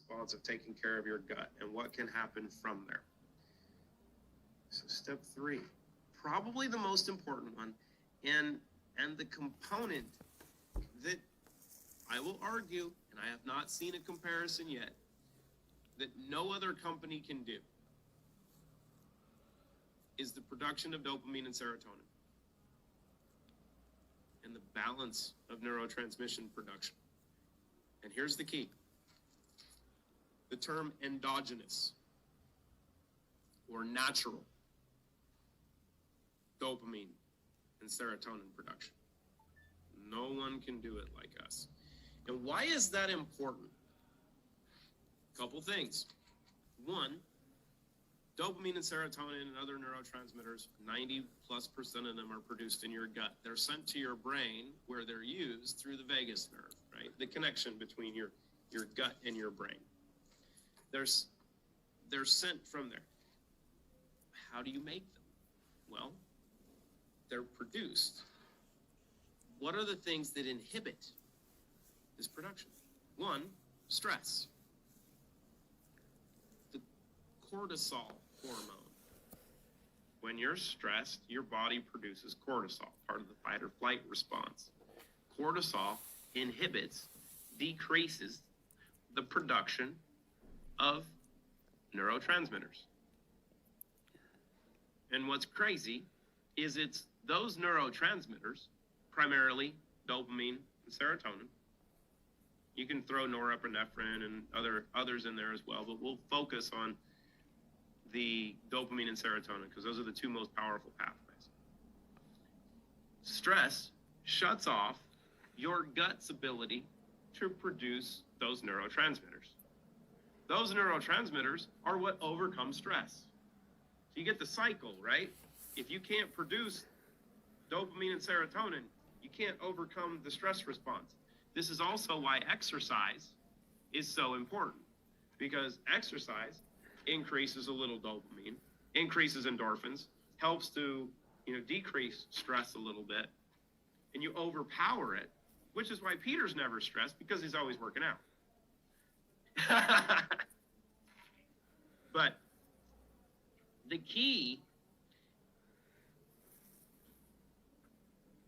response of taking care of your gut and what can happen from there. So step 3, probably the most important one, and the component that I will argue, and I have not seen a comparison yet, that no other company can do, is the production of dopamine and serotonin and the balance of neurotransmission production. And here's the key. The term endogenous or natural dopamine and serotonin production. No one can do it like us. And why is that important? Couple things. One, dopamine and serotonin and other neurotransmitters, 90+% of them are produced in your gut. They're sent to your brain where they're used through the vagus nerve, right? The connection between your gut and your brain. They're sent from there. How do you make them? Well, they're produced. What are the things that inhibit this production? One, stress. The cortisol hormone. When you're stressed, your body produces cortisol, part of the fight or flight response. Cortisol inhibits, decreases the production of neurotransmitters. And what's crazy is it's those neurotransmitters, primarily dopamine and serotonin. You can throw norepinephrine and others in there as well, but we'll focus on the dopamine and serotonin because those are the two most powerful pathways. Stress shuts off your gut's ability to produce those neurotransmitters. Those neurotransmitters are what overcome stress. So you get the cycle, right? If you can't produce dopamine and serotonin, you can't overcome the stress response. This is also why exercise is so important, because exercise increases a little dopamine, increases endorphins, helps to decrease stress a little bit, and you overpower it, which is why Peter's never stressed, because he's always working out. But the key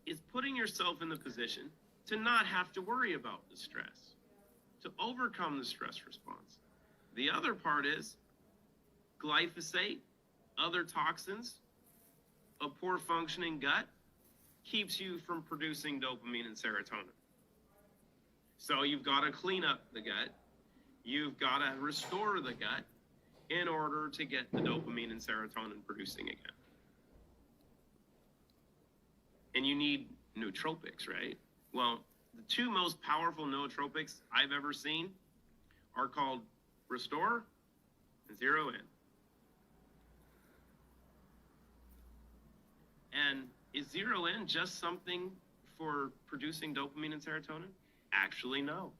is putting yourself in the position to not have to worry about the stress, to overcome the stress response. The other part is glyphosate, other toxins, a poor functioning gut keeps you from producing dopamine and serotonin. So you've got to clean up the gut. You've got to restore the gut in order to get the dopamine and serotonin producing again. And you need nootropics, right? Well, the two most powerful nootropics I've ever seen are called Restore and Zero In. And is Zero In just something for producing dopamine and serotonin? Actually, no.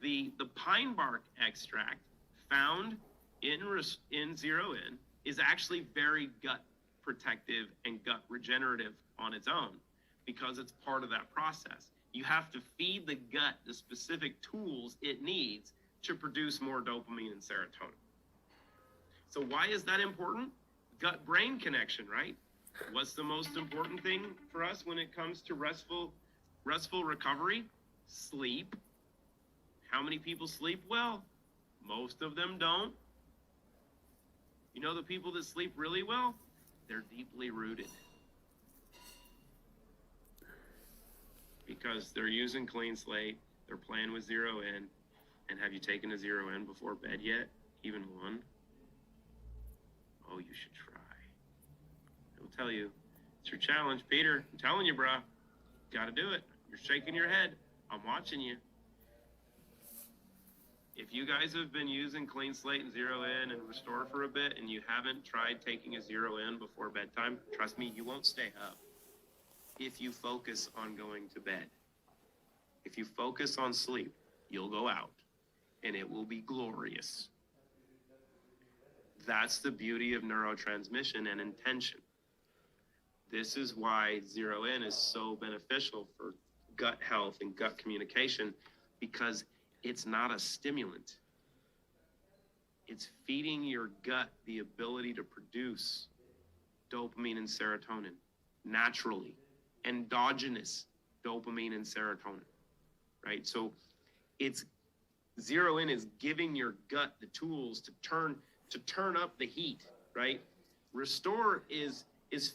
The pine bark extract found in Zero In is actually very gut protective and gut regenerative on its own because it's part of that process. You have to feed the gut the specific tools it needs to produce more dopamine and serotonin. So why is that important? Gut-brain connection, right? What's the most important thing for us when it comes to restful recovery? Sleep. How many people sleep well? Most of them don't. You know the people that sleep really well? They're deeply rooted. Because they're using clean slate, they're playing with Zero In. And have you taken a Zero In before bed yet? Even one? Oh, you should try. It'll tell you. It's your challenge. Peter, I'm telling you, bruh. Gotta do it. You're shaking your head. I'm watching you. If you guys have been using clean slate and Zero In and Restore for a bit and you haven't tried taking a Zero In before bedtime, trust me, you won't stay up if you focus on going to bed. If you focus on sleep, you'll go out and it will be glorious. That's the beauty of neurotransmission and intention. This is why Zero In is so beneficial for gut health and gut communication, because it's not a stimulant. It's feeding your gut the ability to produce dopamine and serotonin naturally, endogenous dopamine and serotonin, right? So it's zero in is giving your gut the tools to turn up the heat, right? Restore is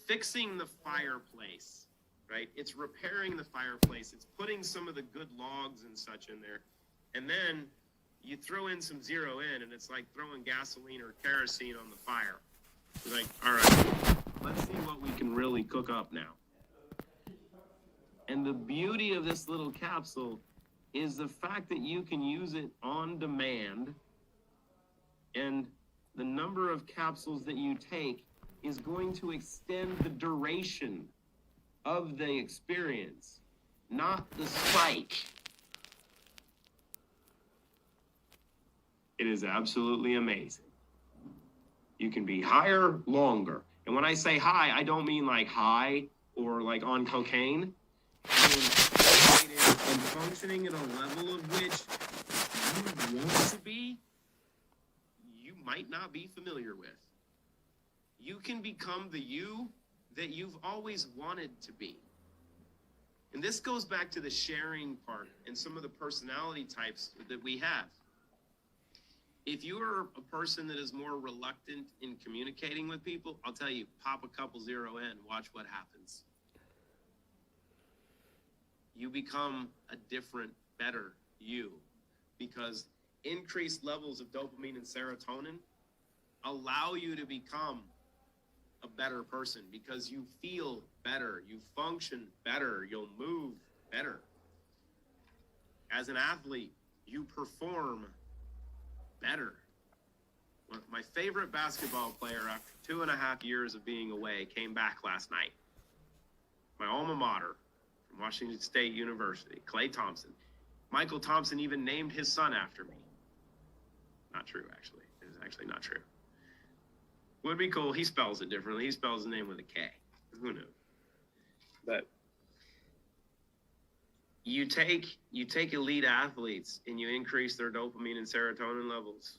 fixing the fireplace, right? It's repairing the fireplace. It's putting some of the good logs and such in there. And then you throw in some zero in, and it's like throwing gasoline or kerosene on the fire. It's like, all right, let's see what we can really cook up now. And the beauty of this little capsule is the fact that you can use it on demand, and the number of capsules that you take is going to extend the duration of the experience, not the spike. It is absolutely amazing. You can be higher longer. And when I say high, I don't mean like high or like on cocaine. I mean elevated and functioning at a level of which you want to be, you might not be familiar with. You can become the you that you've always wanted to be. And this goes back to the sharing part and some of the personality types that we have. If you're a person that is more reluctant in communicating with people, I'll tell you, pop a couple zero in, watch what happens. You become a different, better you, because increased levels of dopamine and serotonin allow you to become a better person because you feel better, you function better, you'll move better. As an athlete, you perform better. My favorite basketball player after 2.5 years of being away came back last night. My alma mater from Washington State University, Klay Thompson. Michael Thompson even named his son after me. Not true, actually. It was actually not true. Would be cool. He spells it differently. He spells the name with a K. Who knew? But you take elite athletes and you increase their dopamine and serotonin levels.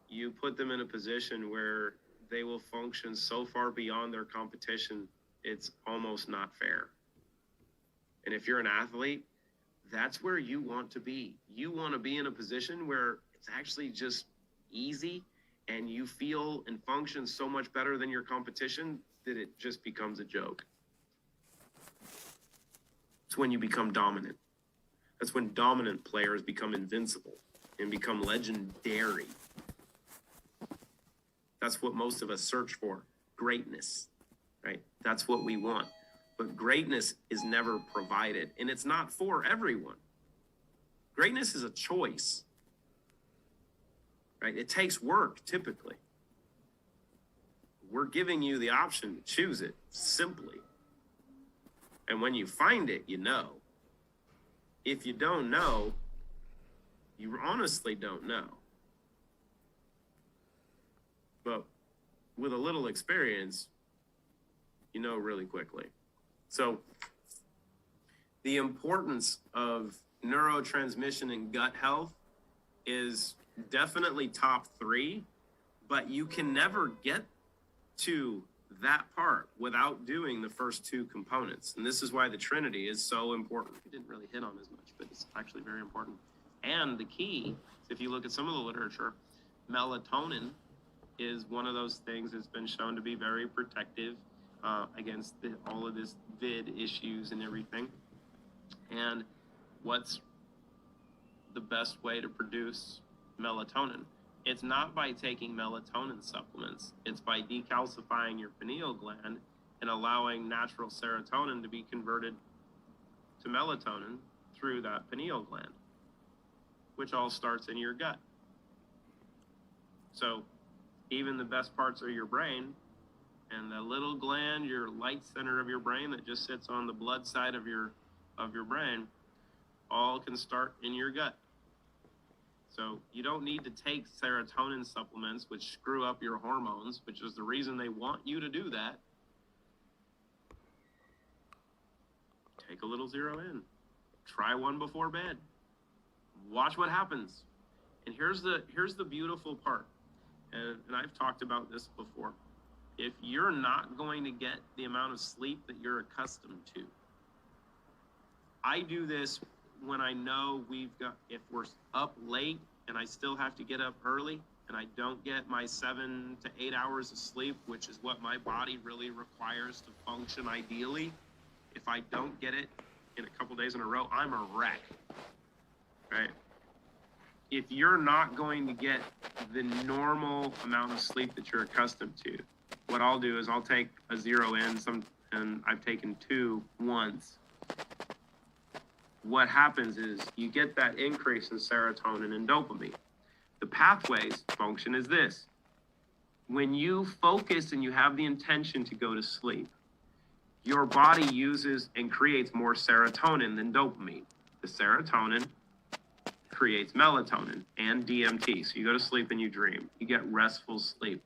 You put them in a position where they will function so far beyond their competition, it's almost not fair. And if you're an athlete, that's where you want to be. You want to be in a position where it's actually just easy and you feel and function so much better than your competition that it just becomes a joke. It's when you become dominant. That's when dominant players become invincible and become legendary. That's what most of us search for, greatness, right? That's what we want. But greatness is never provided, and it's not for everyone. Greatness is a choice, right? It takes work, typically. We're giving you the option to choose it simply. And when you find it, you know. If you don't know, you honestly don't know. But with a little experience, you know really quickly. So the importance of neurotransmission and gut health is definitely top 3, but you can never get to that part without doing the first 2 components. And this is why the Trinity is so important. We didn't really hit on as much, but it's actually very important. And the key, if you look at some of the literature, melatonin is one of those things that's been shown to be very protective against all of this vid issues and everything. And what's the best way to produce melatonin? It's not by taking melatonin supplements. It's by decalcifying your pineal gland and allowing natural serotonin to be converted to melatonin through that pineal gland, which all starts in your gut. So even the best parts of your brain and the little gland, your light center of your brain that just sits on the blood side of your brain, all can start in your gut. So you don't need to take serotonin supplements, which screw up your hormones, which is the reason they want you to do that. Take a little zero in. Try one before bed. Watch what happens. And here's the beautiful part. and I've talked about this before. If you're not going to get the amount of sleep that you're accustomed to, I do this when I know if we're up late and I still have to get up early and I don't get my 7 to 8 hours of sleep, which is what my body really requires to function ideally. If I don't get it in a couple days in a row, I'm a wreck, right? If you're not going to get the normal amount of sleep that you're accustomed to, what I'll do is I'll take a 0 in, and I've taken 2 once. What happens is you get that increase in serotonin and dopamine. The pathways function is this. When you focus and you have the intention to go to sleep, your body uses and creates more serotonin than dopamine. The serotonin creates melatonin and DMT. So you go to sleep and you dream. You get restful sleep.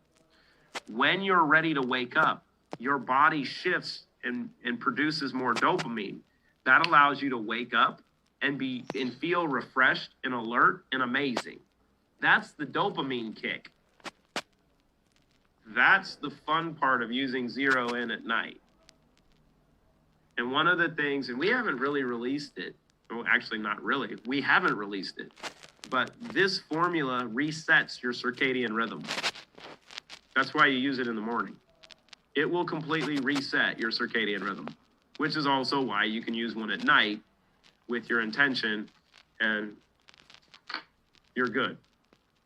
When you're ready to wake up, your body shifts and produces more dopamine. That allows you to wake up and feel refreshed and alert and amazing. That's the dopamine kick. That's the fun part of using 0 in at night. And one of the things, and we haven't really released it, well, actually not really, we haven't released it, but this formula resets your circadian rhythm. That's why you use it in the morning. It will completely reset your circadian rhythm, which is also why you can use one at night with your intention and you're good.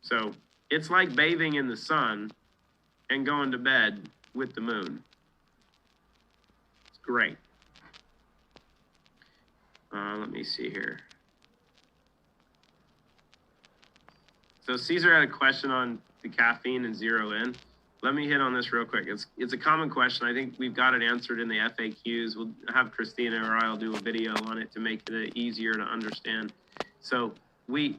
So it's like bathing in the sun and going to bed with the moon. It's great. Let me see here. So Caesar had a question on the caffeine and 0 in. Let me hit on this real quick. It's a common question. I think we've got it answered in the FAQs. We'll have Christina or I'll do a video on it to make it easier to understand. So we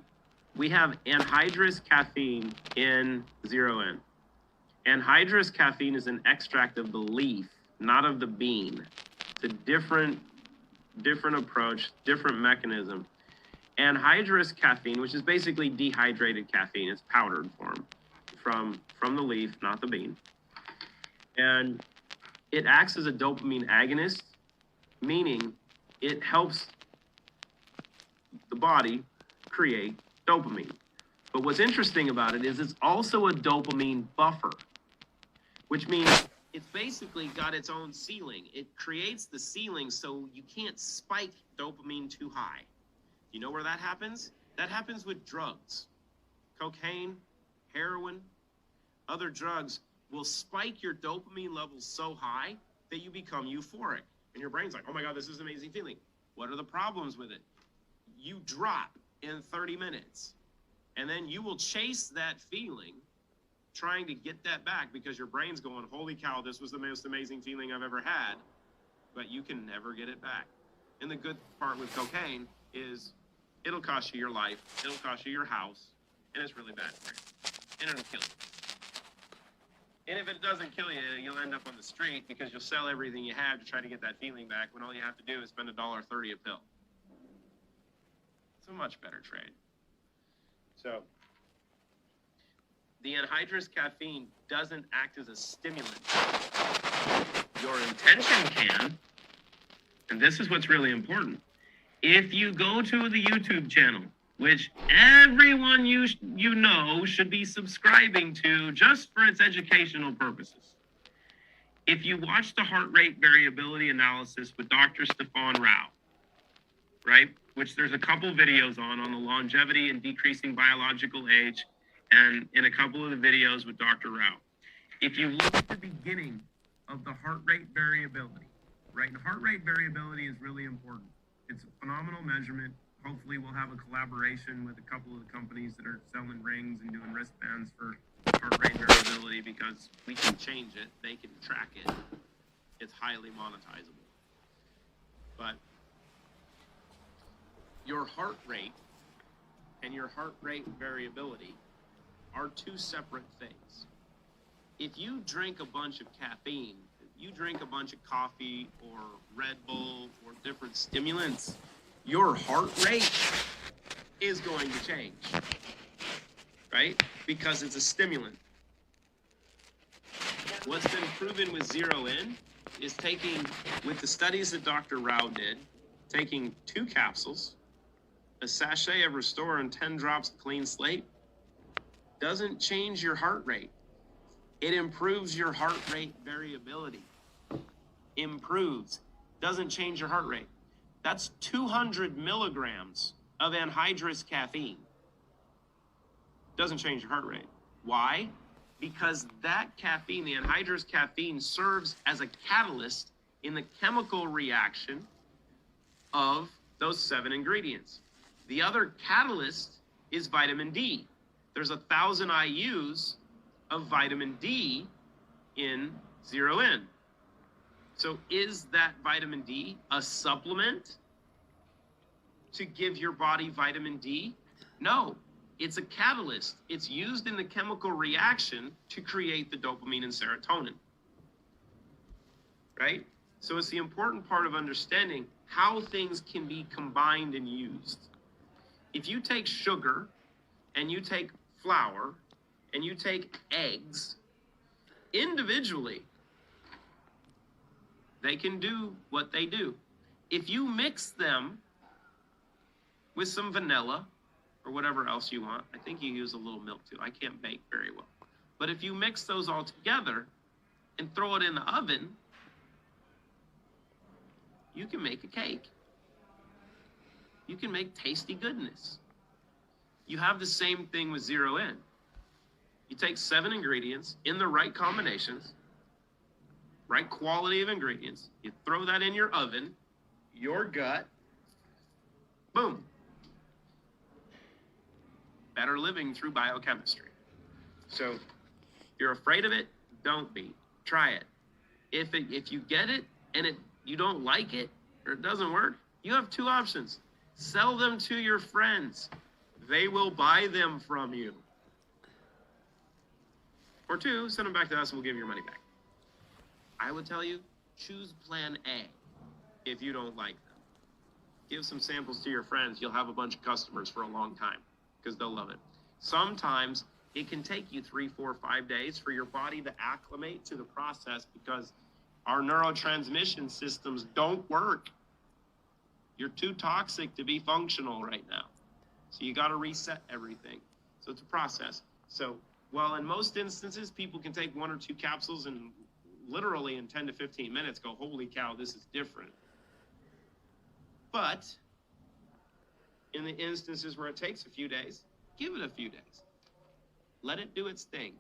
have anhydrous caffeine in 0 in. Anhydrous caffeine is an extract of the leaf, not of the bean. It's a different approach, different mechanism. Anhydrous caffeine, which is basically dehydrated caffeine, it's powdered form from the leaf, not the bean. And it acts as a dopamine agonist, meaning it helps the body create dopamine. But what's interesting about it is it's also a dopamine buffer, which means it's basically got its own ceiling. It creates the ceiling so you can't spike dopamine too high. You know where that happens? That happens with drugs. Cocaine, heroin, other drugs will spike your dopamine levels so high that you become euphoric. And your brain's like, oh my God, this is an amazing feeling. What are the problems with it? You drop in 30 minutes. And then you will chase that feeling trying to get that back because your brain's going, holy cow, this was the most amazing feeling I've ever had. But you can never get it back. And the good part with cocaine is it'll cost you your life, it'll cost you your house, and it's really bad for you. And it'll kill you. And if it doesn't kill you, you'll end up on the street because you'll sell everything you have to try to get that feeling back when all you have to do is spend $1.30 a pill. It's a much better trade. So the anhydrous caffeine doesn't act as a stimulant. Your intention can, and this is what's really important. If you go to the YouTube channel, which everyone you know should be subscribing to just for its educational purposes. If you watch the heart rate variability analysis with Dr. Stefan Rao, right, which there's a couple videos on the longevity and decreasing biological age, and in a couple of the videos with Dr. Rao. If you look at the beginning of the heart rate variability, right, and heart rate variability is really important. It's a phenomenal measurement. Hopefully we'll have a collaboration with a couple of the companies that are selling rings and doing wristbands for heart rate variability because we can change it, they can track it. It's highly monetizable. But your heart rate and your heart rate variability are two separate things. If you drink a bunch of caffeine, if you drink a bunch of coffee or Red Bull or different stimulants, your heart rate is going to change, right? Because it's a stimulant. What's been proven with zero in is taking, with the studies that Dr. Rao did, taking 2 capsules, a sachet of Restore, and 10 drops of Clean Slate doesn't change your heart rate. It improves your heart rate variability. Improves. Doesn't change your heart rate. That's 200 milligrams of anhydrous caffeine. Doesn't change your heart rate. Why? Because that caffeine, the anhydrous caffeine, serves as a catalyst in the chemical reaction of those 7 ingredients. The other catalyst is vitamin D. There's 1,000 IUs of vitamin D in zero in. So is that vitamin D a supplement to give your body vitamin D? No, it's a catalyst. It's used in the chemical reaction to create the dopamine and serotonin, right? So it's the important part of understanding how things can be combined and used. If you take sugar and you take flour and you take eggs individually, they can do what they do. If you mix them with some vanilla or whatever else you want, I think you use a little milk too. I can't bake very well. But if you mix those all together and throw it in the oven, you can make a cake. You can make tasty goodness. You have the same thing with zero in. You take 7 ingredients in the right combinations, right quality of ingredients. You throw that in your oven, your gut, boom. Better living through biochemistry. So if you're afraid of it, don't be. Try it. If you get it and you don't like it or it doesn't work, you have 2 options. Sell them to your friends. They will buy them from you. Or 2, send them back to us and we'll give you your money back. I would tell you, choose plan A if you don't like them. Give some samples to your friends. You'll have a bunch of customers for a long time because they'll love it. Sometimes it can take you 3, 4, 5 days for your body to acclimate to the process because our neurotransmission systems don't work. You're too toxic to be functional right now. So you got to reset everything. So it's a process. So while in most instances, people can take 1 or 2 capsules and literally in 10 to 15 minutes go, holy cow, this is different. But in the instances where it takes a few days, give it a few days. Let it do its thing.